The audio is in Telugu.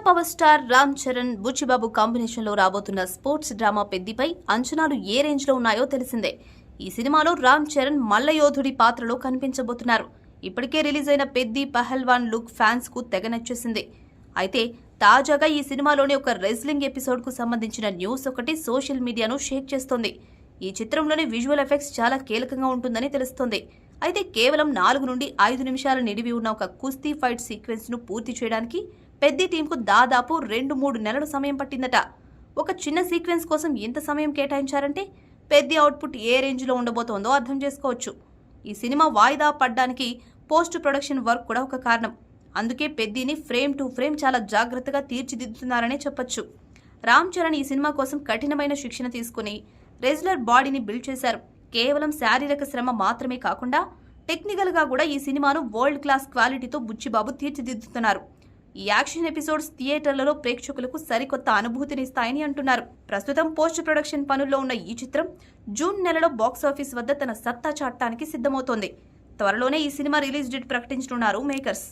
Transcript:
Power star Ram Charan Buchibabu combination లో రాబోతున్న స్పోర్ట్స్ డ్రామా పెద్దిపై అంచనాలు ఏ రేంజ్ లో ఉన్నాయో తెలిసిందే. ఈ సినిమాలో రామ్ చరణ్ మల్లయోధుడి పాత్రలో కనిపించబోతున్నారు. ఇప్పటికే రిలీజ్ అయిన పెద్ది పహల్వాన్ లుక్ ఫ్యాన్స్ కు తెగ నచ్చేసింది. అయితే తాజాగా ఈ సినిమాలోని ఒక రెజ్లింగ్ ఎపిసోడ్ కు సంబంధించిన న్యూస్ ఒకటి సోషల్ మీడియాను షేక్ చేస్తోంది. ఈ చిత్రంలోని విజువల్ ఎఫెక్ట్స్ చాలా కీలకంగా ఉంటుందని తెలుస్తోంది. అయితే కేవలం 4 నుండి 5 నిమిషాల నిడివి ఉన్న ఒక కుస్తీ ఫైట్ సీక్వెన్స్ ను పూర్తి చేయడానికి పెద్ది టీంకు దాదాపు 2-3 నెలల సమయం పట్టిందట. ఒక చిన్న సీక్వెన్స్ కోసం ఇంత సమయం కేటాయించారంటే పెద్ది అవుట్పుట్ ఏ రేంజ్లో ఉండబోతోందో అర్థం చేసుకోవచ్చు. ఈ సినిమా వాయిదా పడ్డానికి పోస్ట్ ప్రొడక్షన్ వర్క్ కూడా ఒక కారణం. అందుకే పెద్దిని ఫ్రేమ్ టు ఫ్రేమ్ చాలా జాగ్రత్తగా తీర్చిదిద్దుతున్నారనే చెప్పొచ్చు. రామ్ చరణ్ ఈ సినిమా కోసం కఠినమైన శిక్షణ తీసుకుని రెగ్యులర్ బాడీని బిల్డ్ చేశారు. కేవలం శారీరక శ్రమ మాత్రమే కాకుండా టెక్నికల్ గా కూడా ఈ సినిమాను వరల్డ్ క్లాస్ క్వాలిటీతో బుచ్చిబాబు తీర్చిదిద్దుతున్నారు. ఈ యాక్షన్ ఎపిసోడ్స్ థియేటర్లలో ప్రేక్షకులకు సరికొత్త అనుభూతినిస్తాయని అంటున్నారు. ప్రస్తుతం పోస్ట్ ప్రొడక్షన్ పనుల్లో ఉన్న ఈ చిత్రం జూన్ నెలలో బాక్సాఫీస్ వద్ద తన సత్తా చాటడానికి సిద్ధమవుతోంది. త్వరలోనే ఈ సినిమా రిలీజ్ డేట్ ప్రకటించనున్నారు మేకర్స్.